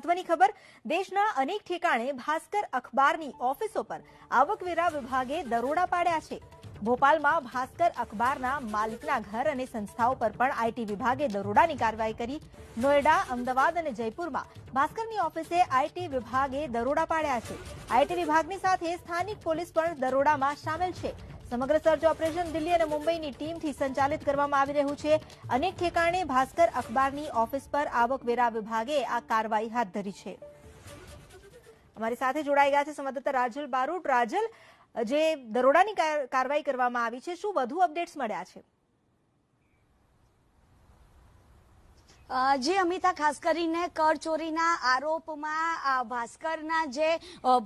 મહત્વની ખબર, દેશના અનેક ઠેકાણે ભાસ્કર અખબારની ઓફિસો પર આવકવેરા વિભાગે દરોડા પાડ્યા છે। ભોપાલમાં ભાસ્કર અખબારના માલિકના ઘર અને સંસ્થાઓ પર પણ આઈટી વિભાગે દરોડાની કાર્યવાહી કરી। નોએડા, અમદાવાદ અને જયપુરમાં ભાસ્કરની ઓફિસે આઈટી વિભાગે દરોડા પાડ્યા છે। આઈટી વિભાગની સાથે સ્થાનિક પોલીસ પણ દરોડામાં સામેલ છે। સમગ્ર સર્ચ ઓપરેશન દિલ્હી અને મુંબઈની ટીમથી સંચાલિત કરવામાં આવી રહ્યું છે। અનેક ઠેકાણે ભાસ્કર અખબારની ઓફિસ પર આવકવેરા વિભાગે આ કાર્યવાહી હાથ ધરી છે। અમારી સાથે જોડાઈ ગયા છે સંવાદદાતા રાજલ બારોટ। રાજલ, જે દરોડાની કાર્યવાહી કરવામાં આવી છે, શું વધુ અપડેટ્સ મળ્યા છે? જી અમિતા, ખાસ કરીને કરચોરીના આરોપમાં ભાસ્કરના જે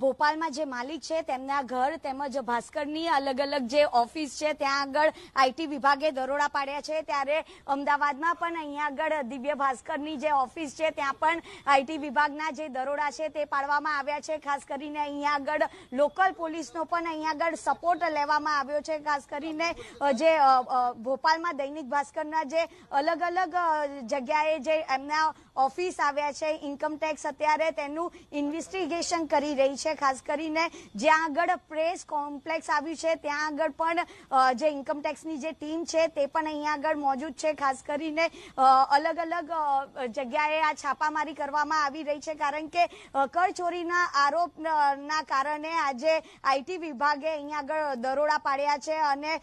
ભોપાલમાં જે માલિક છે તેમના ઘર તેમજ ભાસ્કરની અલગ અલગ જે ઓફિસ છે ત્યાં આગળ આઈટી વિભાગે દરોડા પાડ્યા છે। ત્યારે અમદાવાદમાં પણ અહીંયા આગળ દિવ્ય ભાસ્કરની જે ઓફિસ છે ત્યાં પણ આઈટી વિભાગના જે દરોડા છે તે પાડવામાં આવ્યા છે। ખાસ કરીને અહીંયા આગળ લોકલ પોલીસનો પણ અહીંયા આગળ સપોર્ટ લેવામાં આવ્યો છે। ખાસ કરીને જે ભોપાલમાં દૈનિક ભાસ્કરના જે અલગ અલગ જગ્યાએ જે એમના ઓફિસ આવ્યા છે, ઇન્કમટેક્સ અત્યારે તેનું ઇન્વેસ્ટિગેશન કરી રહી છે। ખાસ કરીને જ્યાં આગળ પ્રેસ કોમ્પ્લેક્સ આવ્યું છે ત્યાં આગળ પણ જે ઇન્કમટેક્સની જે ટીમ છે તે પણ અહીંયા આગળ મોજૂદ છે। ખાસ કરીને અલગ અલગ જગ્યાએ આ છાપામારી કરવામાં આવી રહી છે, કારણ કે કરચોરીના આરોપના કારણે આજે આઈટી વિભાગે અહીંયા આગળ દરોડા પાડ્યા છે અને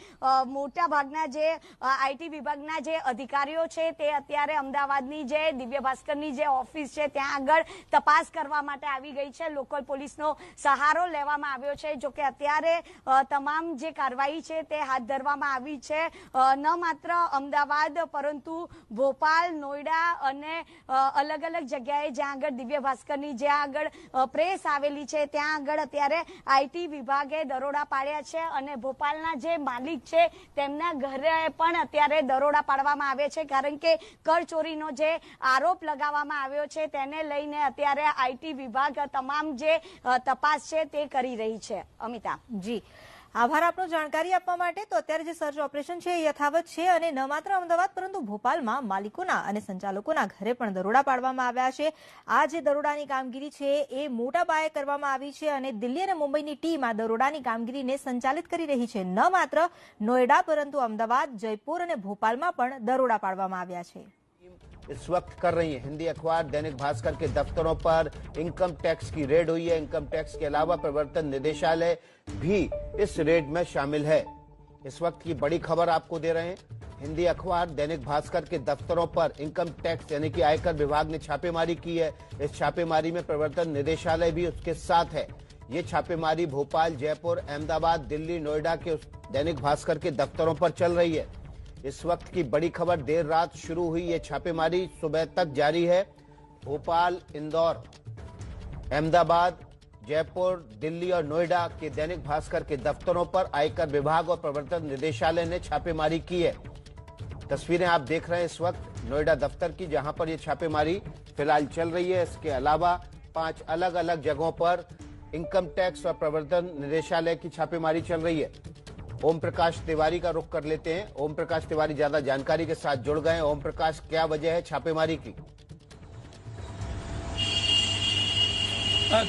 મોટા ભાગના જે આઈટી વિભાગના જે અધિકારીઓ છે તે અત્યારે અમદાવાદની જે દિવ્ય ભાસ્કરની જે ઓફિસ છે ત્યાં આગળ તપાસ કરવા માટે આવી ગઈ છે। લોકલ પોલીસનો સહારો લેવામાં આવ્યો છે। જોકે અત્યારે તમામ જે કાર્યવાહી છે તે હાથ ધરવામાં આવી છે। ન માત્ર અમદાવાદ પરંતુ ભોપાલ, નોઈડા અને અલગ અલગ જગ્યાએ જ્યાં આગળ દિવ્ય ભાસ્કરની જ્યાં આગળ પ્રેસ આવેલી છે ત્યાં આગળ અત્યારે આઈટી વિભાગે દરોડા પાડ્યા છે અને ભોપાલના જે માલિક છે તેમના ઘરે પણ અત્યારે દરોડા પાડવામાં આવે છે, કારણ કે કરચોરીનો જે આરોપ લગાવવામાં આવ્યો છે તેને લઈને અત્યારે આઈટી વિભાગ તમામ જે તપાસ છે તે કરી રહી છે। અમિતા, જી આભાર આપનો જાણકારી આપવા માટે। તો અત્યારે જે સર્ચ ઓપરેશન છે એ યથાવત છે અને ન માત્ર અમદાવાદ પરંતુ ભોપાલમાં માલિકોના અને સંચાલકોના ઘરે પણ દરોડા પાડવામાં આવ્યા છે। આ જે દરોડાની કામગીરી છે એ મોટા પાયે કરવામાં આવી છે અને દિલ્હી અને મુંબઈની ટીમ આ દરોડાની કામગીરીને સંચાલિત કરી રહી છે। ન માત્ર નોઈડા પરંતુ અમદાવાદ, જયપુર અને ભોપાલમાં પણ દરોડા પાડવામાં આવ્યા છે। इस वक्त कर रही है। हिंदी अखबार दैनिक भास्कर के दफ्तरों पर इनकम टैक्स की रेड हुई है। इनकम टैक्स के अलावा प्रवर्तन निदेशालय भी इस रेड में शामिल है। इस वक्त की बड़ी खबर आपको दे रहे हैं। हिंदी अखबार दैनिक भास्कर के दफ्तरों पर इनकम टैक्स यानी कि आयकर विभाग ने छापेमारी की है। इस छापेमारी में प्रवर्तन निदेशालय भी उसके साथ है। ये छापेमारी भोपाल, जयपुर, अहमदाबाद, दिल्ली, नोएडा के दैनिक भास्कर के दफ्तरों पर चल रही है। इस वक्त की बड़ी खबर, देर रात शुरू हुई ये छापेमारी सुबह तक जारी है। भोपाल, इंदौर, अहमदाबाद, जयपुर, दिल्ली और नोएडा के दैनिक भास्कर के दफ्तरों पर आयकर विभाग और प्रवर्तन निदेशालय ने छापेमारी की है। तस्वीरें आप देख रहे हैं इस वक्त नोएडा दफ्तर की, जहां पर ये छापेमारी फिलहाल चल रही है। इसके अलावा 5 अलग अलग जगहों पर इनकम टैक्स और प्रवर्तन निदेशालय की छापेमारी चल रही है। ओम प्रकाश तिवारी का रुख कर लेते हैं। ओम प्रकाश तिवारी ज्यादा जानकारी के साथ जुड़ गए। ओम प्रकाश, क्या वजह है छापेमारी की?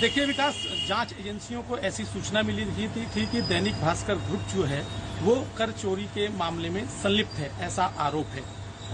देखिए विकास, जांच एजेंसियों को ऐसी सूचना मिली थी कि दैनिक भास्कर ग्रुप जो है वो कर चोरी के मामले में संलिप्त है, ऐसा आरोप है।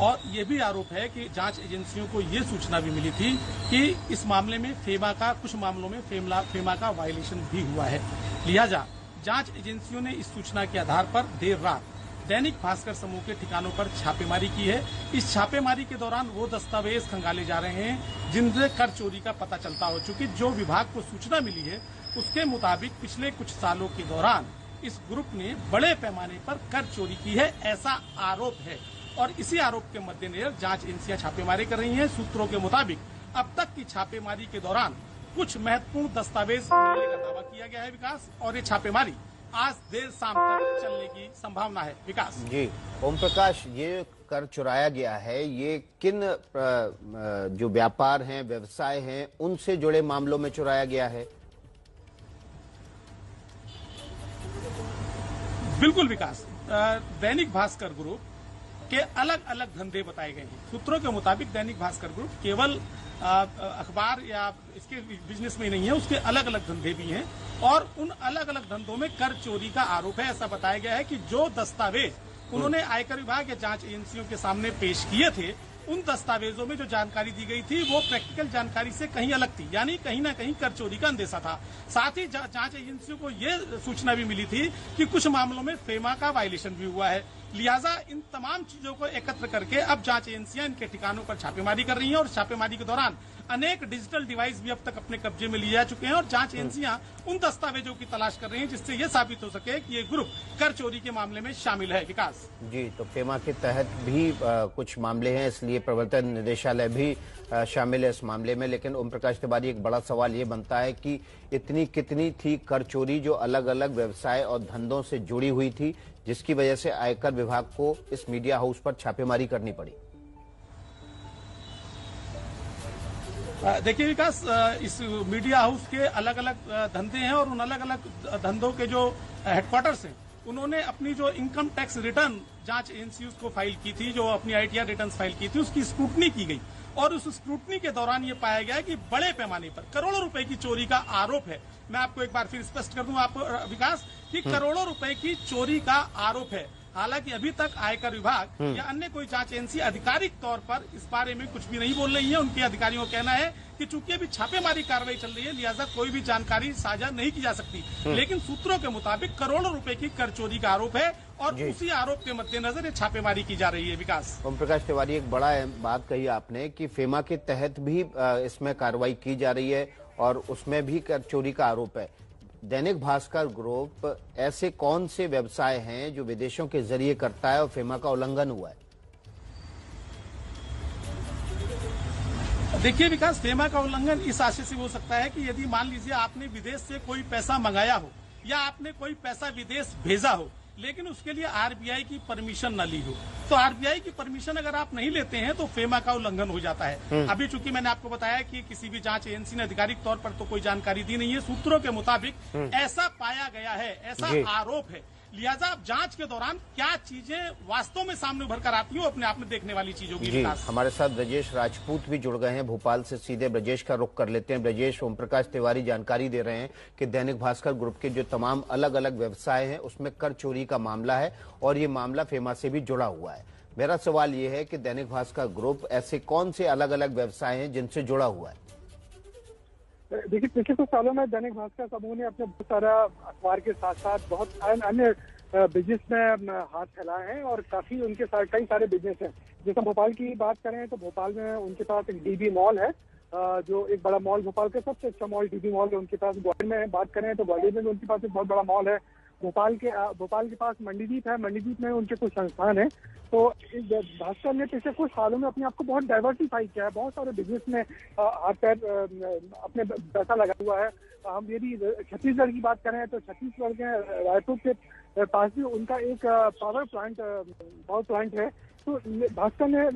और ये भी आरोप है कि जांच एजेंसियों को ये सूचना भी मिली थी कि इस मामले में फेमा का, कुछ मामलों में फेमा का वायलेशन भी हुआ है। लिहाजा जांच एजेंसियों ने इस सूचना के आधार पर देर रात दैनिक भास्कर समूह के ठिकानों पर छापेमारी की है। इस छापेमारी के दौरान वो दस्तावेज खंगाले जा रहे हैं जिनसे कर चोरी का पता चलता हो। चूंकि जो विभाग को सूचना मिली है उसके मुताबिक पिछले कुछ सालों के दौरान इस ग्रुप ने बड़े पैमाने पर कर चोरी की है, ऐसा आरोप है। और इसी आरोप के मद्देनजर जांच एजेंसियां छापेमारी कर रही हैं। सूत्रों के मुताबिक अब तक की छापेमारी के दौरान कुछ महत्वपूर्ण दस्तावेज मिलने का दावा किया गया है विकास, और ये छापेमारी आज देर शाम तक चलने की संभावना है। विकास जी, ओम प्रकाश, ये कर चुराया गया है, ये किन जो व्यापार हैं, व्यवसाय हैं, उनसे जुड़े मामलों में चुराया गया है? बिल्कुल विकास, दैनिक भास्कर ग्रुप के अलग अलग धंधे बताए गए हैं। सूत्रों के मुताबिक दैनिक भास्कर ग्रुप केवल अखबार या इसके बिजनेस में ही नहीं है, उसके अलग अलग धंधे भी हैं और उन अलग अलग धंधों में कर चोरी का आरोप है। ऐसा बताया गया है कि जो दस्तावेज उन्होंने आयकर विभाग या जांच एजेंसियों के सामने पेश किए थे, उन दस्तावेजों में जो जानकारी दी गई थी वो प्रैक्टिकल जानकारी से कहीं अलग थी, यानी कहीं ना कहीं कर चोरी का अंदेशा था। साथ ही जांच एजेंसियों को ये सूचना भी मिली थी कि कुछ मामलों में फेमा का वायलेशन भी हुआ है। लिहाजा इन तमाम चीजों को एकत्र करके अब जांच एजेंसियां इनके ठिकानों पर छापेमारी कर रही हैं और छापेमारी के दौरान अनेक डिजिटल डिवाइस भी अब तक अपने कब्जे में लिए जा चुके हैं और जांच एजेंसियां उन दस्तावेजों की तलाश कर रही हैं जिससे ये साबित हो सके कि ये ग्रुप कर चोरी के मामले में शामिल है। विकास जी, तो फेमा के तहत भी कुछ मामले हैं, इसलिए प्रवर्तन निदेशालय भी शामिल है इस मामले में। लेकिन ओम प्रकाश तिवारी, एक बड़ा सवाल ये बनता है कि इतनी कितनी थी कर चोरी जो अलग अलग व्यवसाय और धंधों से जुड़ी हुई थी, जिसकी वजह से आयकर विभाग को इस मीडिया हाउस पर छापेमारी करनी पड़ी। देखिए विकास, इस मीडिया हाउस के अलग अलग धंधे हैं और उन अलग अलग धंधों के जो हेडक्वार्टर्स हैं उन्होंने अपनी जो इनकम टैक्स रिटर्न जांच एजेंसी उसको फाइल की थी, जो अपनी आईटीआर रिटर्न फाइल की थी, उसकी स्क्रूटनी की गई और उस स्क्रूटनी के दौरान ये पाया गया कि बड़े पैमाने पर करोड़ों रुपए की चोरी का आरोप है। मैं आपको एक बार फिर स्पष्ट कर दूं आपको विकास कि करोड़ों रुपए की चोरी का आरोप है। हालांकि अभी तक आयकर विभाग या अन्य कोई जांच एजेंसी आधिकारिक तौर पर इस बारे में कुछ भी नहीं बोल रही है। उनके अधिकारियों का कहना है कि चूंकि अभी छापेमारी कार्रवाई चल रही है, लिहाजा कोई भी जानकारी साझा नहीं की जा सकती। लेकिन सूत्रों के मुताबिक करोड़ों रुपए की कर चोरी का आरोप है और उसी आरोप के मद्देनजर ये छापेमारी की जा रही है। विकास ओम प्रकाश तिवारी, एक बड़ा बात कही आपने कि फेमा के तहत भी इसमें कार्रवाई की जा रही है और उसमें भी कर चोरी का आरोप है। दैनिक भास्कर ग्रुप ऐसे कौन से व्यवसाय हैं जो विदेशों के जरिए करता है और फेमा का उल्लंघन हुआ है? देखिए विकास, फेमा का उल्लंघन इस आशय से हो सकता है कि यदि मान लीजिए आपने विदेश से कोई पैसा मंगाया हो या आपने कोई पैसा विदेश भेजा हो, लेकिन उसके लिए आरबीआई की परमिशन न ली हो, तो आरबीआई की परमिशन अगर आप नहीं लेते हैं तो फेमा का उल्लंघन हो जाता है। अभी चूंकि मैंने आपको बताया कि किसी भी जांच एजेंसी ने आधिकारिक तौर पर तो कोई जानकारी दी नहीं है, सूत्रों के मुताबिक ऐसा पाया गया है, ऐसा आरोप है। लिहाजा अब जांच के दौरान क्या चीजें वास्तव में सामने उभर कर आती हो, अपने आप में देखने वाली चीजों की। विकास, हमारे साथ ब्रजेश राजपूत भी जुड़ गए हैं भोपाल से। सीधे ब्रजेश का रुख कर लेते हैं। ब्रजेश, ओम प्रकाश तिवारी जानकारी दे रहे हैं कि दैनिक भास्कर ग्रुप के जो तमाम अलग अलग व्यवसाय हैं उसमें कर चोरी का मामला है और ये मामला फेमा से भी जुड़ा हुआ है। मेरा सवाल ये है कि दैनिक भास्कर ग्रुप ऐसे कौन से अलग अलग व्यवसाय हैं जिनसे जुड़ा हुआ है? देखिए, पिछले कुछ सालों में दैनिक भास्कर समूह ने अपने बहुत सारा अखबार के साथ साथ बहुत अन्य बिजनेस में हाथ फैलाए हैं और काफी उनके साथ कई सारे बिजनेस हैं। जैसे भोपाल की बात करें तो भोपाल में उनके पास एक डीबी मॉल है, जो एक बड़ा मॉल, भोपाल का सबसे अच्छा मॉल डीबी मॉल है उनके पास। ग्वालियर में बात करें तो ग्वालियर में उनके पास एक बहुत बड़ा मॉल है। भोपाल के पास मंडीदीप है, मंडीदीप में उनके कुछ संस्थान है। तो भास्कर ने पिछले कुछ सालों में अपने आप को बहुत डाइवर्सिफाई किया है, बहुत सारे बिजनेस में हाथ पैर अपने पैसा लगा हुआ है। हम यदि छत्तीसगढ़ की बात करें तो छत्तीसगढ़ के रायपुर के पास भी उनका एक पावर प्लांट है। तो भास्कर ने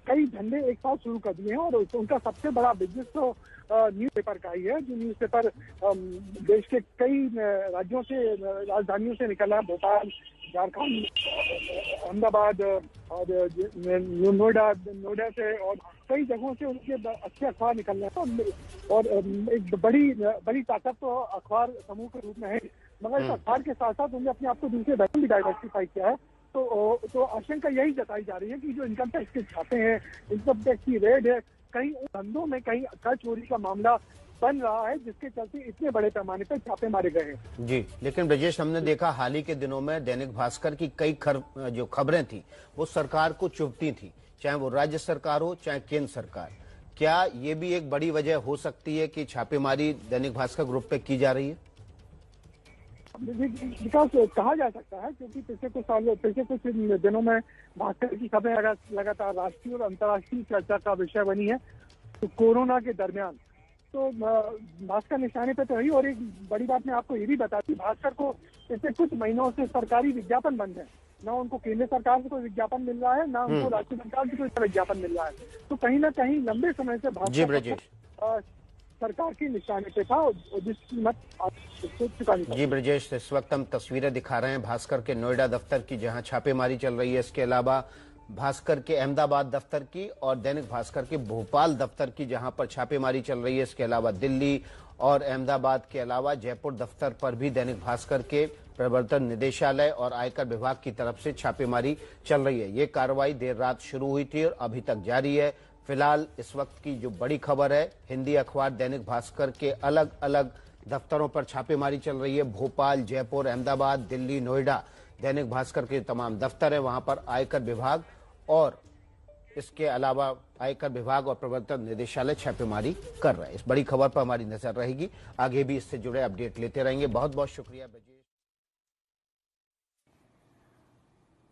कई धंधे एक साथ शुरू कर दिए हैं और उनका सबसे बड़ा बिजनेस तो न्यूज़पेपर का ही है, जो न्यूज़पेपर देश के कई राज्यों से, राजधानियों से निकला है। भोपाल, झारखंड, अहमदाबाद और नोएडा से और कई जगहों से उनके अच्छे अखबार निकल रहे हैं और एक बड़ी ताकत तो अखबार समूह के रूप में है। मगर इस अखबार के साथ साथ उन्होंने अपने आप को दूसरे बैंक भी डाइवर्सिफाई किया है। तो आशंका यही जताई जा रही है कि जो इनकम टैक्स के छापे हैं, इनकम टैक्स की रेड है, कहीं धंधों में कहीं कर चोरी का मामला बन रहा है, जिसके चलते इतने बड़े पैमाने पर छापे मारे गए हैं। जी, लेकिन ब्रजेश, हमने देखा हाल ही के दिनों में दैनिक भास्कर की कई जो खबरें थी वो सरकार को चुभती थी, चाहे वो राज्य सरकार हो चाहे केंद्र सरकार। क्या ये भी एक बड़ी वजह हो सकती है कि छापेमारी दैनिक भास्कर ग्रुप पे की जा रही है? विकास, कहा जा सकता है, क्योंकि पिछले कुछ दिनों में भास्कर की खबरें लगातार राष्ट्रीय और अंतर्राष्ट्रीय चर्चा का विषय बनी है। तो कोरोना के दरमियान तो भास्कर निशाने पे तो रही। और एक बड़ी बात मैं आपको ये भी बता दी, भास्कर को पिछले कुछ महीनों से सरकारी विज्ञापन बंद है। ना उनको केंद्र सरकार से कोई विज्ञापन मिल रहा है, ना उनको राज्य सरकार से कोई विज्ञापन मिल रहा है। तो कहीं ना कहीं लंबे समय से भास्कर सरकार के निशाने पे था, जिसकी कीमत चुका नहीं था। जी ब्रजेश, इस वक्त हम तस्वीरें दिखा रहे हैं भास्कर के नोएडा दफ्तर की, जहां छापेमारी चल रही है। इसके अलावा भास्कर के अहमदाबाद दफ्तर की और दैनिक भास्कर के भोपाल दफ्तर की, जहां पर छापेमारी चल रही है। इसके अलावा दिल्ली और अहमदाबाद के अलावा जयपुर दफ्तर पर भी दैनिक भास्कर के प्रवर्तन निदेशालय और आयकर विभाग की तरफ से छापेमारी चल रही है। ये कार्रवाई देर रात शुरू हुई थी और अभी तक जारी है। फिलहाल इस वक्त की जो बड़ी खबर है, हिंदी अखबार दैनिक भास्कर के अलग अलग दफ्तरों पर छापेमारी चल रही है। भोपाल, जयपुर, अहमदाबाद, दिल्ली, नोएडा दैनिक भास्कर के तमाम दफ्तर है, वहां पर आयकर विभाग और इसके अलावा आयकर विभाग और प्रवर्तन निदेशालय छापेमारी कर रहे हैं। इस बड़ी खबर पर हमारी नजर रहेगी, आगे भी इससे जुड़े अपडेट लेते रहेंगे। बहुत बहुत शुक्रिया ब्रजेश।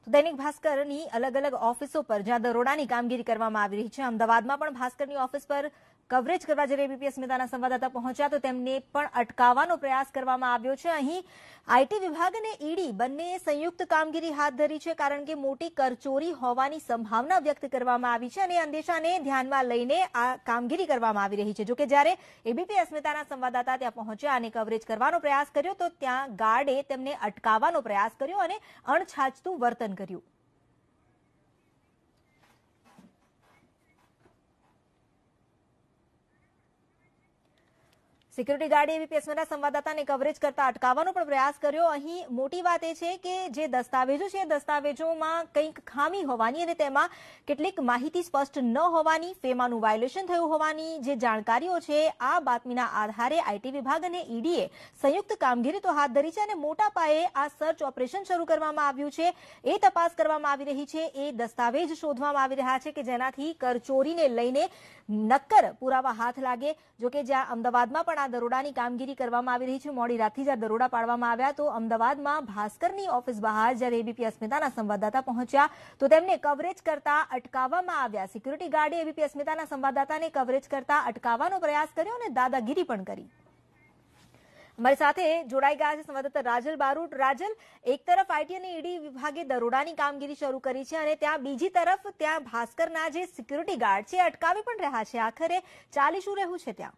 દૈનિક ભાસ્કરની અલગ અલગ ઓફિસો પર જ્યાં દરોડાની કામગીરી કરવામાં આવી રહી છે, અમદાવાદમાં પણ ભાસ્કરની ઓફિસ પર કવરેજ કરવા જ્યારે એબીપી અસ્મિતાના સંવાદદાતા પહોંચ્યા તો તેમને પણ અટકાવવાનો પ્રયાસ કરવામાં આવ્યો છે। અહીં આઈટી વિભાગ અને ઈડી બંને સંયુક્ત કામગીરી હાથ ધરી છે, કારણ કે મોટી કરચોરી હોવાની સંભાવના વ્યક્ત કરવામાં આવી છે અને અંદેશાને ધ્યાનમાં લઈને આ કામગીરી કરવામાં આવી રહી છે। જોકે જ્યારે એબીપી અસ્મિતાના સંવાદદાતા ત્યાં પહોંચ્યા અને કવરેજ કરવાનો પ્રયાસ કર્યો તો ત્યાં ગાર્ડે તેમને અટકાવવાનો પ્રયાસ કર્યો અને અણછાજતું વર્તન કર્યું। સિક્યુરિટી ગાર્ડે એબીપી અસ્મિતાના સંવાદદાતાને કવરેજ કરતા અટકાવવાનો પણ પ્રયાસ કર્યો। અહીં મોટી વાત એ છે કે જે દસ્તાવેજો છે, દસ્તાવેજોમાં કંઈક ખામી હોવાની અને તેમાં કેટલીક માહિતી સ્પષ્ટ ન હોવાની, ફેમાનું વાયોલેશન થયું હોવાની જે જાણકારીઓ છે, આ બાતમીના આધારે આઈટી વિભાગ અને ઈડીએ સંયુક્ત કામગીરી તો હાથ ધરી છે અને મોટા પાયે આ સર્ચ ઓપરેશન શરૂ કરવામાં આવ્યું છે। એ તપાસ કરવામાં આવી રહી છે, એ દસ્તાવેજ શોધવામાં આવી રહ્યા છે કે જેનાથી કરચોરીને લઈને નક્કર પુરાવા હાથ લાગે। જોકે જ્યાં અમદાવાદમાં પણ દરોડાની કામગીરી કરવામાં આવી રહી છે, મોડી રાતથી જ્યાં દરોડા પાડવામાં આવ્યા તો અમદાવાદમાં ભાસ્કરની ઓફિસ બહાર જ્યારે એબીપી અસ્મિતાના સંવાદદાતા પહોંચ્યા તો તેમને કવરેજ કરતા અટકાવવામાં આવ્યા। સિક્યુરિટી ગાર્ડે એબીપી અસ્મિતાના સંવાદદાતાને કવરેજ કરતા અટકાવવાનો પ્રયાસ કર્યો અને દાદાગીરી પણ કરી। हमारे साथ जोड़ाई गया है संवाददाता राजल बारूट। राजल, एक तरफ आईटी અને ईडी विभागे दरोडानी कामगीरी शुरू करी है અને ત્યાં બીજી તરફ ત્યાં ભાસ્કરના જે સિક્યુરિટી ગાર્ડ છે અટકાવી પણ રહ્યા છે, આખરે ચાલી શું રહ્યું છે ત્યાં?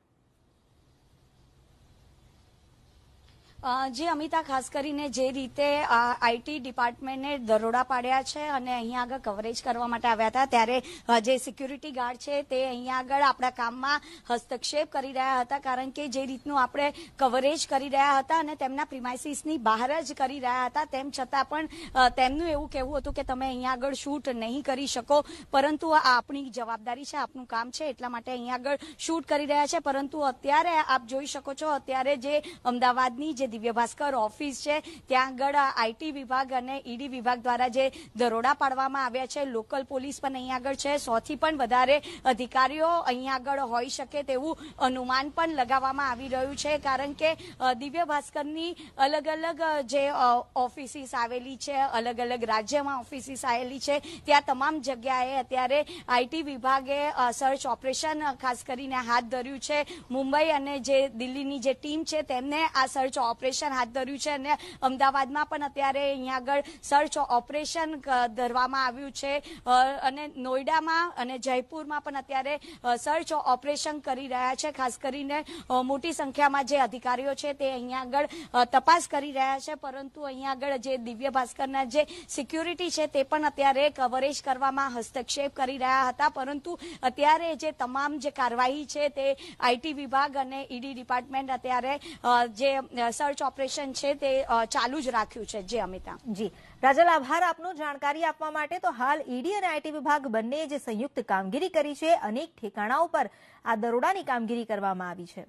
જે અમિતા, ખાસ કરીને જે રીતે આઈટી ડિપાર્ટમેન્ટને દરોડા પાડ્યા છે અને અહીંયા આગળ કવરેજ કરવા માટે આવ્યા હતા, ત્યારે જે સિક્યુરિટી ગાર્ડ છે તે અહીંયા આગળ આપણા કામમાં હસ્તક્ષેપ કરી રહ્યા હતા, કારણ કે જે રીતનું આપણે કવરેજ કરી રહ્યા હતા અને તેમના પ્રિમાઇસીસની બહાર જ કરી રહ્યા હતા, તેમ છતાં પણ તેમનું એવું કહેવું હતું કે તમે અહીંયા આગળ શૂટ નહીં કરી શકો, પરંતુ આ આપણી જવાબદારી છે, આપનું કામ છે, એટલા માટે અહીંયા આગળ શૂટ કરી રહ્યા છે। પરંતુ અત્યારે આપ જોઈ શકો છો, અત્યારે જે અમદાવાદની જે દિવ્ય ભાસ્કર ઓફિસ છે ત્યાં આગળ આઈટી વિભાગ અને ઈડી વિભાગ દ્વારા જે દરોડા પાડવામાં આવ્યા છે, લોકલ પોલીસ પણ અહીંયા આગળ છે, 100 થી પણ વધારે અધિકારીઓ અહીંયા આગળ હોઈ શકે તેવું અનુમાન પણ લગાવવામાં આવી રહ્યું છે, કારણ કે દિવ્ય ભાસ્કરની અલગ અલગ જે ઓફિસીસ આવેલી છે, અલગ અલગ રાજ્યમાં ઓફિસીસ આવેલી છે, ત્યાં તમામ જગ્યાએ અત્યારે આઈટી વિભાગે સર્ચ ઓપરેશન ખાસ કરીને હાથ ધર્યું છે। મુંબઈ અને જે દિલ્હીની જે ટીમ છે તેમને આ સર્ચ ઓપરેશન હાથ ધર્યું છે અને અમદાવાદમાં પણ અત્યારે અહીંયા આગળ સર્ચ ઓપરેશન ધરવામાં આવ્યું છે અને નોઈડામાં અને જયપુરમાં પણ અત્યારે સર્ચ ઓપરેશન કરી રહ્યા છે। ખાસ કરીને મોટી સંખ્યામાં જે અધિકારીઓ છે તે અહીંયા આગળ તપાસ કરી રહ્યા છે, પરંતુ અહીંયા આગળ જે દિવ્ય ભાસ્કરના જે સિક્યુરિટી છે તે પણ અત્યારે કવરેજ કરવામાં હસ્તક્ષેપ કરી રહ્યા હતા, પરંતુ અત્યારે જે તમામ જે કાર્યવાહી છે તે આઈટી વિભાગ અને ઈડી ડિપાર્ટમેન્ટ અત્યારે જે સર્ચ ઓપરેશન છે તે ચાલુ જ રાખ્યું છે। જી અમિતા। જી રાજલ, આભાર આપનો જાણકારી આપવા માટે। તો હાલ ઈડી અને આઈટી વિભાગ બંને જે સંયુક્ત કામગીરી કરી છે, અનેક ઠેકાણાઓ પર આ દરોડાની કામગીરી કરવામાં આવી છે।